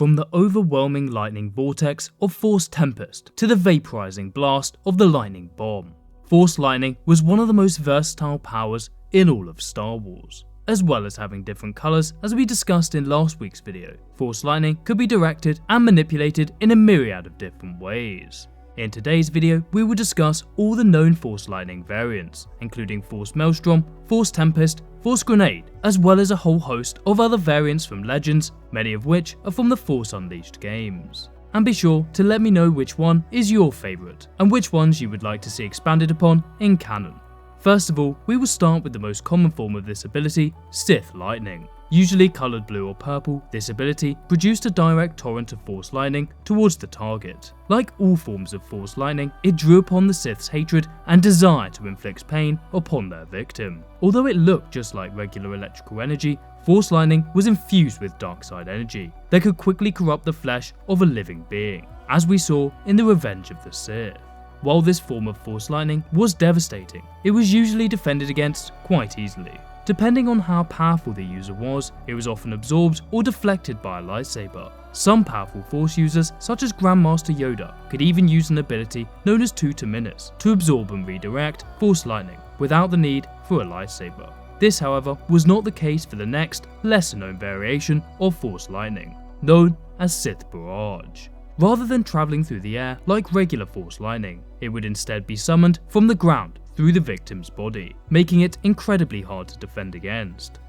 From the overwhelming lightning vortex of Force Tempest to the vaporizing blast of the lightning bomb, Force lightning was one of the most versatile powers in all of Star Wars. As well as having different colours, as we discussed in last week's video, Force lightning could be directed and manipulated in a myriad of different ways. In today's video, we will discuss all the known Force lightning variants, including Force Maelstrom, Force Tempest, Force Grenade, as well as a whole host of other variants from Legends, many of which are from the Force Unleashed games. And be sure to let me know which one is your favourite, and which ones you would like to see expanded upon in canon. First of all, we will start with the most common form of this ability, Sith Lightning. Usually coloured blue or purple, this ability produced a direct torrent of Force lightning towards the target. Like all forms of Force lightning, it drew upon the Sith's hatred and desire to inflict pain upon their victim. Although it looked just like regular electrical energy, Force lightning was infused with dark side energy that could quickly corrupt the flesh of a living being, as we saw in the Revenge of the Sith. While this form of Force lightning was devastating, it was usually defended against quite easily. Depending on how powerful the user was, it was often absorbed or deflected by a lightsaber. Some powerful Force users, such as Grandmaster Yoda, could even use an ability known as 2 to Minus to absorb and redirect Force lightning without the need for a lightsaber. This, however, was not the case for the next, lesser known variation of Force lightning, known as Sith Barrage. Rather than travelling through the air like regular Force lightning, it would instead be summoned from the ground through the victim's body, making it incredibly hard to defend against.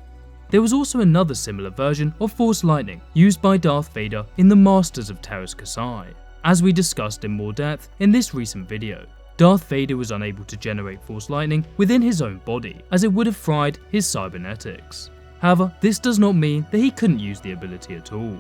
There was also another similar version of Force lightning used by Darth Vader in the Masters of Teräs Käsi. As we discussed in more depth in this recent video, Darth Vader was unable to generate Force lightning within his own body, as it would have fried his cybernetics. However, this does not mean that he couldn't use the ability at all.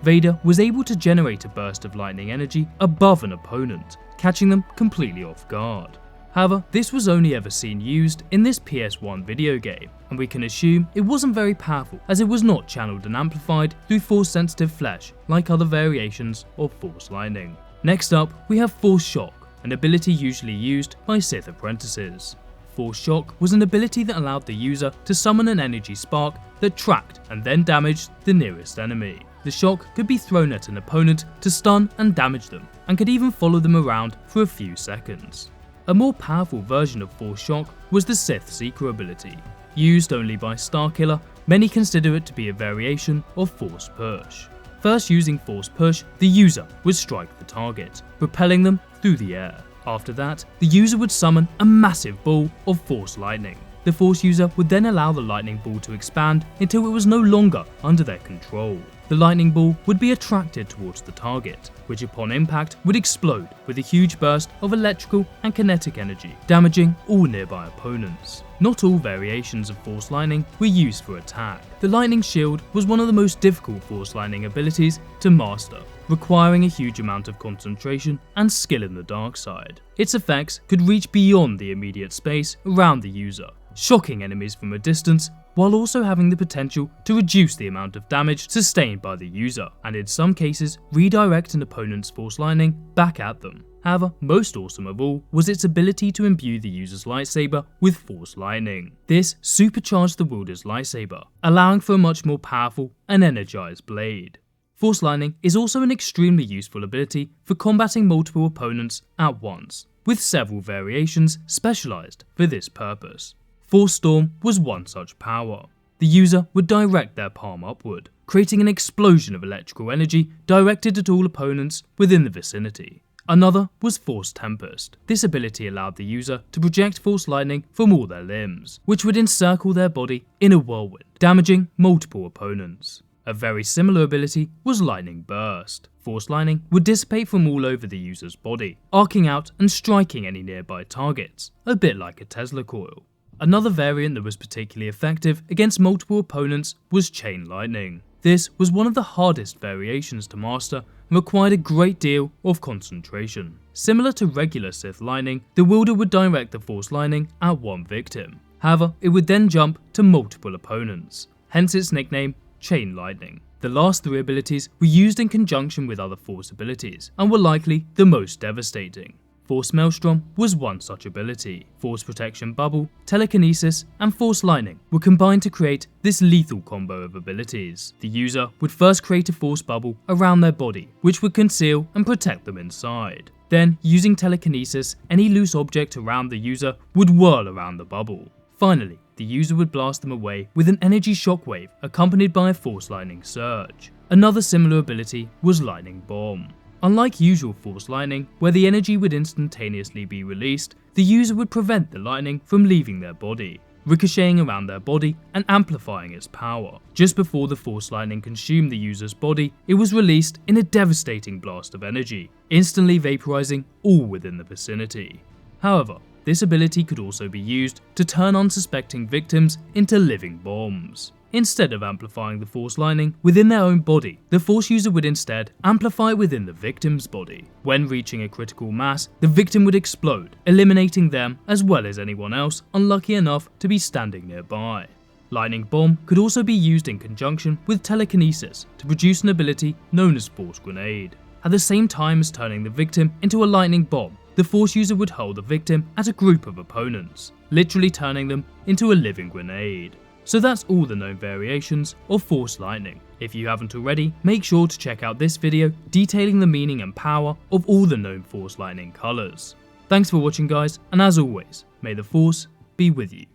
Vader was able to generate a burst of lightning energy above an opponent, catching them completely off guard. However, this was only ever seen used in this PS1 video game, and we can assume it wasn't very powerful as it was not channeled and amplified through Force-sensitive flesh like other variations of Force lightning. Next up, we have Force Shock, an ability usually used by Sith apprentices. Force Shock was an ability that allowed the user to summon an energy spark that tracked and then damaged the nearest enemy. The shock could be thrown at an opponent to stun and damage them, and could even follow them around for a few seconds. A more powerful version of Force Shock was the Sith Seeker ability. Used only by Starkiller, many consider it to be a variation of Force Push. First using Force Push, the user would strike the target, propelling them through the air. After that, the user would summon a massive ball of Force lightning. The Force user would then allow the lightning ball to expand until it was no longer under their control. The lightning ball would be attracted towards the target, which upon impact would explode with a huge burst of electrical and kinetic energy, damaging all nearby opponents. Not all variations of Force lightning were used for attack. The lightning shield was one of the most difficult Force lightning abilities to master, requiring a huge amount of concentration and skill in the dark side. Its effects could reach beyond the immediate space around the user, shocking enemies from a distance, while also having the potential to reduce the amount of damage sustained by the user, and in some cases redirect an opponent's Force lightning back at them. However, most awesome of all was its ability to imbue the user's lightsaber with Force lightning. This supercharged the wielder's lightsaber, allowing for a much more powerful and energized blade. Force lightning is also an extremely useful ability for combating multiple opponents at once, with several variations specialized for this purpose. Force Storm was one such power. The user would direct their palm upward, creating an explosion of electrical energy directed at all opponents within the vicinity. Another was Force Tempest. This ability allowed the user to project Force lightning from all their limbs, which would encircle their body in a whirlwind, damaging multiple opponents. A very similar ability was Lightning Burst. Force lightning would dissipate from all over the user's body, arcing out and striking any nearby targets, a bit like a Tesla coil. Another variant that was particularly effective against multiple opponents was Chain Lightning. This was one of the hardest variations to master and required a great deal of concentration. Similar to regular Sith lightning, the wielder would direct the Force lightning at one victim. However, it would then jump to multiple opponents, hence its nickname Chain Lightning. The last three abilities were used in conjunction with other Force abilities and were likely the most devastating. Force Maelstrom was one such ability. Force Protection Bubble, Telekinesis, and Force Lightning were combined to create this lethal combo of abilities. The user would first create a Force Bubble around their body, which would conceal and protect them inside. Then, using Telekinesis, any loose object around the user would whirl around the bubble. Finally, the user would blast them away with an energy shockwave accompanied by a Force Lightning surge. Another similar ability was Lightning Bomb. Unlike usual Force Lightning, where the energy would instantaneously be released, the user would prevent the lightning from leaving their body, ricocheting around their body and amplifying its power. Just before the Force Lightning consumed the user's body, it was released in a devastating blast of energy, instantly vaporizing all within the vicinity. However, this ability could also be used to turn unsuspecting victims into living bombs. Instead of amplifying the Force Lightning within their own body, the Force user would instead amplify within the victim's body. When reaching a critical mass, the victim would explode, eliminating them as well as anyone else unlucky enough to be standing nearby. Lightning Bomb could also be used in conjunction with Telekinesis to produce an ability known as Force Grenade. At the same time as turning the victim into a lightning bomb, the Force user would hold the victim at a group of opponents, literally turning them into a living grenade. So that's all the known variations of Force Lightning. If you haven't already, make sure to check out this video detailing the meaning and power of all the known Force Lightning colours. Thanks for watching guys, and as always, may the Force be with you.